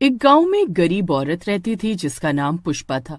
एक गांव में एक गरीब औरत रहती थी जिसका नाम पुष्पा था।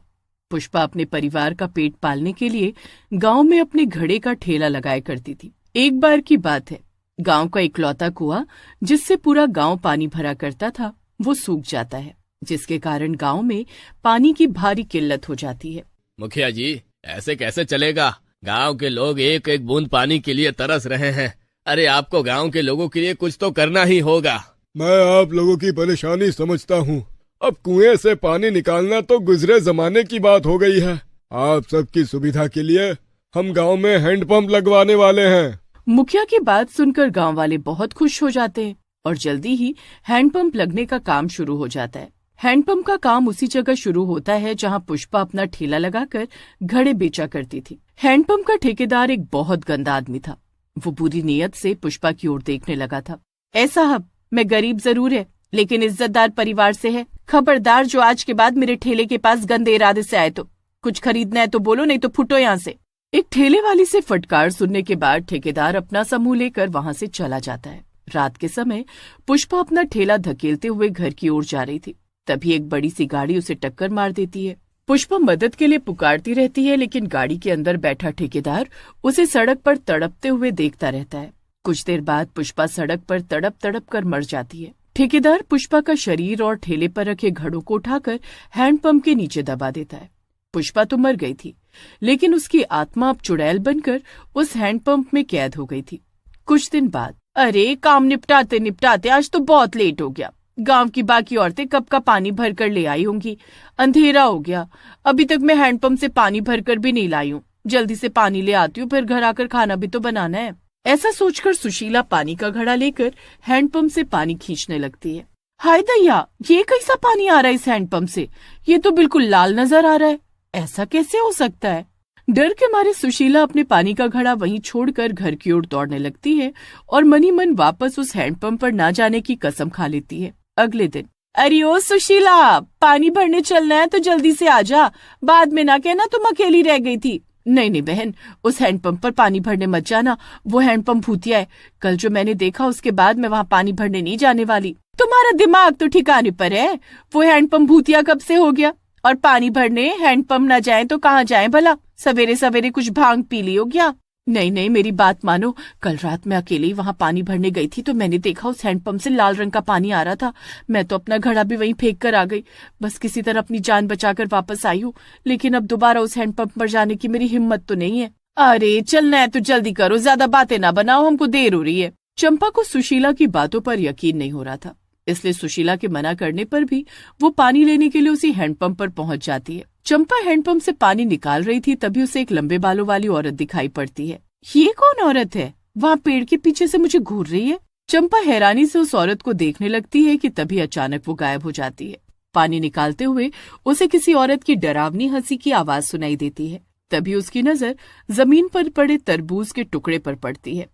पुष्पा अपने परिवार का पेट पालने के लिए गांव में अपने घड़े का ठेला लगाया करती थी। एक बार की बात है, गांव का इकलौता कुआं जिससे पूरा गांव पानी भरा करता था वो सूख जाता है, जिसके कारण गांव में पानी की भारी किल्लत हो जाती है। मुखिया जी, ऐसे कैसे चलेगा? गांव के लोग एक एक बूंद पानी के लिए तरस रहे हैं। अरे आपको गांव के लोगों के लिए कुछ तो करना ही होगा। मैं आप लोगों की परेशानी समझता हूँ। अब कुएं से पानी निकालना तो गुजरे जमाने की बात हो गई है। आप सबकी सुविधा के लिए हम गांव में हैंडपंप लगवाने वाले हैं। मुखिया की बात सुनकर गांव वाले बहुत खुश हो जाते हैं और जल्दी ही हैंडपंप लगने का काम शुरू हो जाता है। हैंडपंप का काम उसी जगह शुरू होता है जहां पुष्पा अपना ठेला लगाकर घड़े बेचा करती थी। हैंडपंप का ठेकेदार एक बहुत गंदा आदमी था। वो बुरी नीयत से पुष्पा की ओर देखने लगा था। ऐसा साहब, मैं गरीब जरूर है लेकिन इज्जतदार परिवार से है। खबरदार, जो आज के बाद मेरे ठेले के पास गंदे इरादे से आए तो कुछ खरीदना है तो बोलो, नहीं तो फुटो यहाँ से। एक ठेले वाली से फटकार सुनने के बाद ठेकेदार अपना समूह लेकर वहां से चला जाता है। रात के समय पुष्पा अपना ठेला धकेलते हुए घर की ओर जा रही थी, तभी एक बड़ी सी गाड़ी उसे टक्कर मार देती है। पुष्पा मदद के लिए पुकारती रहती है लेकिन गाड़ी के अंदर बैठा ठेकेदार उसे सड़क पर तड़पते हुए देखता रहता है। कुछ देर बाद पुष्पा सड़क पर तड़प तड़प कर मर जाती है। ठेकेदार पुष्पा का शरीर और ठेले पर रखे घड़ों को उठाकर हैंडपंप के नीचे दबा देता है। पुष्पा तो मर गई थी लेकिन उसकी आत्मा अब चुड़ैल बनकर उस हैंडपंप में कैद हो गई थी। कुछ दिन बाद, अरे काम निपटाते निपटाते आज तो बहुत लेट हो गया। गांव की बाकी औरतें कब का पानी भर कर ले आई होंगी। अंधेरा हो गया, अभी तक मैं हैंडपंप से पानी भर कर भी नहीं लाई हूँ। जल्दी से पानी ले आती हूँ, फिर घर आकर खाना भी तो बनाना है। ऐसा सोचकर सुशीला पानी का घड़ा लेकर हैंडपंप से पानी खींचने लगती है। हाय दैया, ये कैसा पानी आ रहा है इस हैंडपंप से? ये तो बिल्कुल लाल नजर आ रहा है। ऐसा कैसे हो सकता है? डर के मारे सुशीला अपने पानी का घड़ा वहीं छोड़कर घर की ओर दौड़ने लगती है और मनी मन वापस उस हैंडपंप पर ना जाने की कसम खा लेती है। अगले दिन, अरे ओ सुशीला, पानी भरने चलना है तो जल्दी से आजा, बाद में ना कहना तुम अकेली रह गई थी। नहीं बहन, उस हैंडपंप पर पानी भरने मत जाना, वो हैंडपंप भूतिया है। कल जो मैंने देखा उसके बाद मैं वहाँ पानी भरने नहीं जाने वाली। तुम्हारा दिमाग तो ठिकाने पर है। वो हैंडपंप भूतिया कब से हो गया? और पानी भरने हैंडपंप न जाए तो कहाँ जाए भला? सवेरे सवेरे कुछ भांग पी ली हो क्या? नहीं, मेरी बात मानो। कल रात मैं अकेले ही वहाँ पानी भरने गई थी तो मैंने देखा उस हैंडपंप से लाल रंग का पानी आ रहा था। मैं तो अपना घड़ा भी वहीं फेंक कर आ गई। बस किसी तरह अपनी जान बचाकर वापस आई हूँ, लेकिन अब दोबारा उस हैंडपंप पर जाने की मेरी हिम्मत तो नहीं है। अरे चलना है तो जल्दी करो, ज्यादा बातें ना बनाओ, हमको देर हो रही है। चंपा को सुशीला की बातों पर यकीन नहीं हो रहा था, इसलिए सुशीला के मना करने पर भी वो पानी लेने के लिए उसी हैंडपंप पर पहुंच जाती है। चंपा हैंडपंप से पानी निकाल रही थी, तभी उसे एक लंबे बालों वाली औरत दिखाई पड़ती है। ये कौन औरत है? वहाँ पेड़ के पीछे से मुझे घूर रही है। चंपा हैरानी से उस औरत को देखने लगती है कि तभी अचानक वो गायब हो जाती है। पानी निकालते हुए उसे किसी औरत की डरावनी हंसी की आवाज सुनाई देती है। तभी उसकी नजर जमीन पर पड़े तरबूज के टुकड़े पर पड़ती है।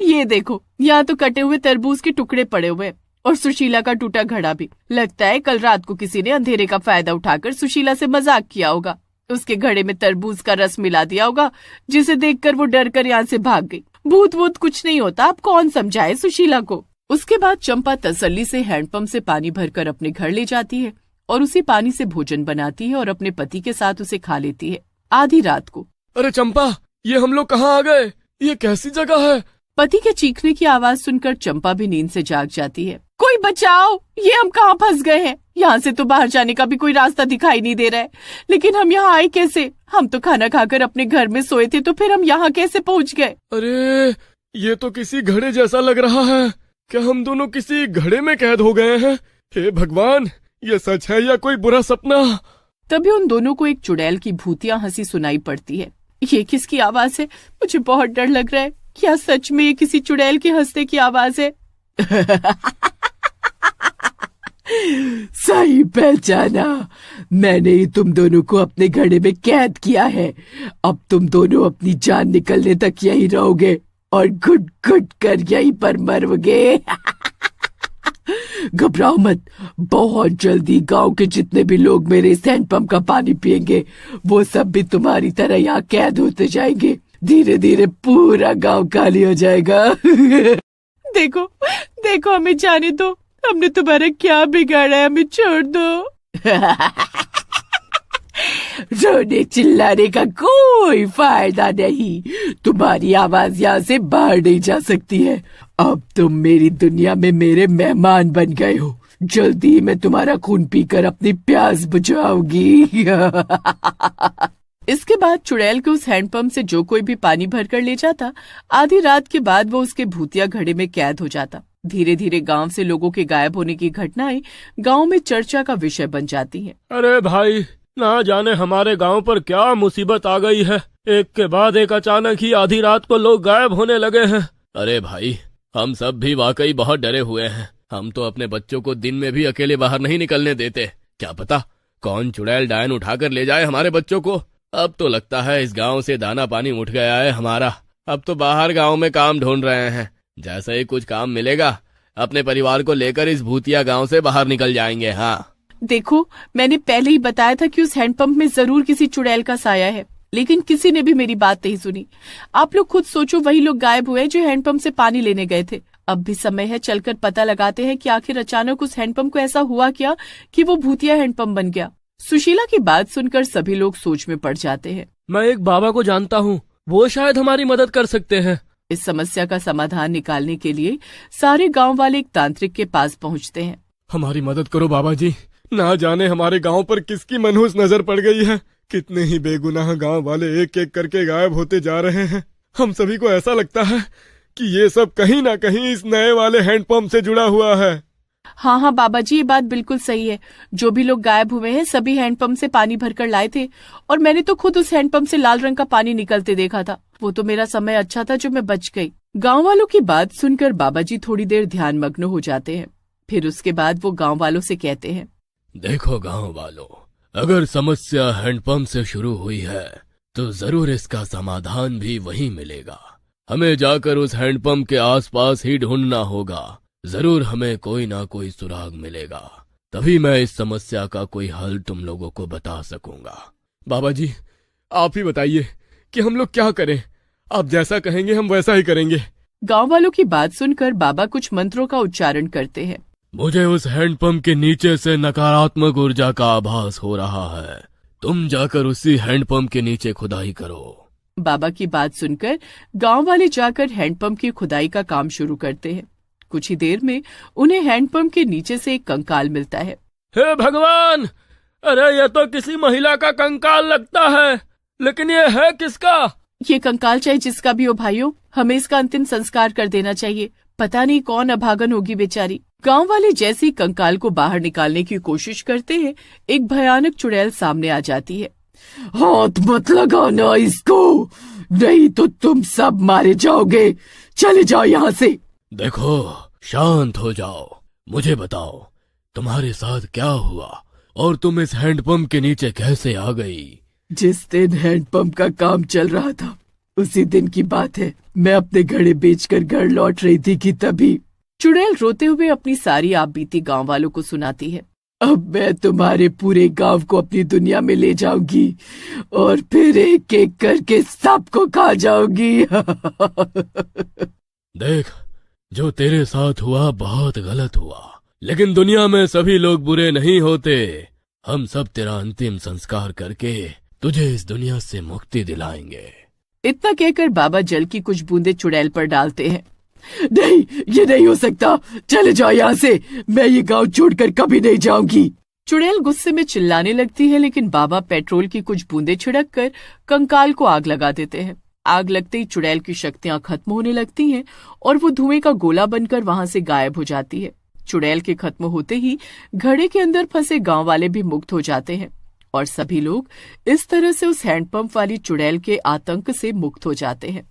ये देखो, यहाँ तो कटे हुए तरबूज के टुकड़े पड़े हुए और सुशीला का टूटा घड़ा भी। लगता है कल रात को किसी ने अंधेरे का फायदा उठाकर सुशीला से मजाक किया होगा। उसके घड़े में तरबूज का रस मिला दिया होगा, जिसे देखकर वो डर कर यहाँ से भाग गई। भूत वूत कुछ नहीं होता, अब कौन समझाए सुशीला को। उसके बाद चंपा तसल्ली से हैंडपंप से पानी भरकर अपने घर ले जाती है और उसी पानी से भोजन बनाती है और अपने पति के साथ उसे खा लेती है। आधी रात को, अरे चंपा, ये हम लोग कहाँ आ गए? ये कैसी जगह है? पति के चीखने की आवाज सुनकर चंपा भी नींद से जाग जाती है। कोई बचाओ, ये हम कहाँ फंस गए हैं? यहाँ से तो बाहर जाने का भी कोई रास्ता दिखाई नहीं दे रहा है, लेकिन हम यहाँ आए कैसे? हम तो खाना खाकर अपने घर में सोए थे, तो फिर हम यहाँ कैसे पहुँच गए? अरे ये तो किसी घड़े जैसा लग रहा है। क्या हम दोनों किसी घड़े में कैद हो गए हैं? हे भगवान, ये सच है या कोई बुरा सपना? तभी उन दोनों को एक चुड़ैल की भूतिया हंसी सुनाई पड़ती है। ये किसकी आवाज है? मुझे बहुत डर लग रहा है। क्या सच में ये किसी चुड़ैल के हंसने की आवाज है? सही पहचाना, मैंने ही तुम दोनों को अपने घड़े में कैद किया है। अब तुम दोनों अपनी जान निकलने तक यही रहोगे और घुट घुट कर यहीं पर मरोगे। घबराओ मत, बहुत जल्दी गांव के जितने भी लोग मेरे इस हैंडपंप का पानी पिएंगे, वो सब भी तुम्हारी तरह यहाँ कैद होते जाएंगे। धीरे धीरे पूरा गांव खाली हो जाएगा। देखो, हमें जाने दो, हमने तुम्हारा क्या बिगाड़ा है, हमें छोड़ दो। रोने चिल्लाने का कोई फायदा नहीं, तुम्हारी आवाज यहाँ से बाहर नहीं जा सकती है। अब तुम मेरी दुनिया में मेरे मेहमान बन गए हो। जल्दी ही मैं तुम्हारा खून पीकर अपनी प्यास बुझाऊंगी। इसके बाद चुड़ैल के उस हैंडपंप से जो कोई भी पानी भरकर ले जाता, आधी रात के बाद वो उसके भूतिया घड़े में कैद हो जाता। धीरे धीरे गांव से लोगों के गायब होने की घटनाएं गांव में चर्चा का विषय बन जाती हैं। अरे भाई, ना जाने हमारे गांव पर क्या मुसीबत आ गई है। एक के बाद एक अचानक ही आधी रात को लोग गायब होने लगे हैं। अरे भाई, हम सब भी वाकई बहुत डरे हुए हैं। हम तो अपने बच्चों को दिन में भी अकेले बाहर नहीं निकलने देते। क्या पता कौन चुड़ैल डायन उठाकर ले जाए हमारे बच्चों को। अब तो लगता है इस गांव से दाना पानी उठ गया है हमारा। अब तो बाहर गांव में काम ढूंढ रहे हैं। जैसे ही कुछ काम मिलेगा अपने परिवार को लेकर इस भूतिया गांव से बाहर निकल जाएंगे। हाँ देखो, मैंने पहले ही बताया था कि उस हैंडपंप में जरूर किसी चुड़ैल का साया है, लेकिन किसी ने भी मेरी बात नहीं सुनी। आप लोग खुद सोचो, वही लोग गायब हुए जो हैंडपंप से पानी लेने गए थे। अब भी समय है, चलकर पता लगाते हैं कि आखिर अचानक उस हैंडपंप को ऐसा हुआ क्या कि वो भूतिया हैंडपंप बन गया। सुशीला की बात सुनकर सभी लोग सोच में पड़ जाते हैं। मैं एक बाबा को जानता हूँ, वो शायद हमारी मदद कर सकते हैं। इस समस्या का समाधान निकालने के लिए सारे गांव वाले एक तांत्रिक के पास पहुंचते हैं। हमारी मदद करो बाबा जी, ना जाने हमारे गांव पर किसकी मनहूस नजर पड़ गई है। कितने ही बेगुनाह गांव वाले एक एक करके गायब होते जा रहे हैं। हम सभी को ऐसा लगता है कि ये सब कहीं ना कहीं इस नए वाले हैंडपंप से जुड़ा हुआ है। हाँ बाबा जी, ये बात बिल्कुल सही है। जो भी लोग गायब हुए हैं सभी हैंडपंप से पानी भरकर लाए थे, और मैंने तो खुद उस हैंडपंप से लाल रंग का पानी निकलते देखा था। वो तो मेरा समय अच्छा था जो मैं बच गई। गांव वालों की बात सुनकर बाबा जी थोड़ी देर ध्यान मग्न हो जाते हैं। फिर उसके बाद वो गांव वालों से कहते हैं, देखो गांव वालों, अगर समस्या हैंडपंप से शुरू हुई है तो जरूर इसका समाधान भी वहीं मिलेगा। हमें जाकर उस हैंडपंप के आसपास ही ढूंढना होगा। जरूर हमें कोई ना कोई सुराग मिलेगा, तभी मैं इस समस्या का कोई हल तुम लोगों को बता सकूंगा। बाबा जी, आप ही बताइए कि हम लोग क्या करें। आप जैसा कहेंगे हम वैसा ही करेंगे। गांव वालों की बात सुनकर बाबा कुछ मंत्रों का उच्चारण करते हैं। मुझे उस हैंडपंप के नीचे से नकारात्मक ऊर्जा का आभास हो रहा है। तुम जाकर उसी हैंडपंप के नीचे खुदाई करो। बाबा की बात सुनकर गांव वाले जाकर हैंडपंप की खुदाई का काम शुरू करते हैं। कुछ ही देर में उन्हें हैंडपंप के नीचे से एक कंकाल मिलता है। हे भगवान, अरे ये तो किसी महिला का कंकाल लगता है, लेकिन ये है किसका? ये कंकाल चाहे जिसका भी हो भाइयों, हमें इसका अंतिम संस्कार कर देना चाहिए। पता नहीं कौन अभागन होगी बेचारी। गांव वाले जैसे ही कंकाल को बाहर निकालने की कोशिश करते हैं, एक भयानक चुड़ैल सामने आ जाती है। हाथ मत लगाना इसको, नहीं तो तुम सब मारे जाओगे। चले जाओ यहाँ से। देखो, शांत हो जाओ। मुझे बताओ तुम्हारे साथ क्या हुआ और तुम इस हैंडपंप के नीचे कैसे आ गई? जिस दिन हैंडपंप का काम चल रहा था उसी दिन की बात है। मैं अपने घड़े बेचकर घर लौट रही थी कि तभी चुड़ैल रोते हुए अपनी सारी आप बीती गाँव वालों को सुनाती है। अब मैं तुम्हारे पूरे गांव को अपनी दुनिया में ले जाऊंगी और फिर एक एक करके सबको खा जाऊंगी। देख, जो तेरे साथ हुआ बहुत गलत हुआ, लेकिन दुनिया में सभी लोग बुरे नहीं होते। हम सब तेरा अंतिम संस्कार करके तुझे इस दुनिया से मुक्ति दिलाएंगे। इतना कहकर बाबा जल की कुछ बूंदे चुड़ैल पर डालते हैं। नहीं, ये नहीं हो सकता। चले जाओ यहाँ से। मैं ये गांव छोड़कर कभी नहीं जाऊंगी। चुड़ैल गुस्से में चिल्लाने लगती है, लेकिन बाबा पेट्रोल की कुछ बूंदे छिड़क कर कंकाल को आग लगा देते हैं। आग लगते ही चुड़ैल की शक्तियां खत्म होने लगती हैं और वो धुएं का गोला बनकर वहां से गायब हो जाती है। चुड़ैल के खत्म होते ही घड़े के अंदर फंसे गांव वाले भी मुक्त हो जाते हैं और सभी लोग इस तरह से उस हैंडपंप वाली चुड़ैल के आतंक से मुक्त हो जाते हैं।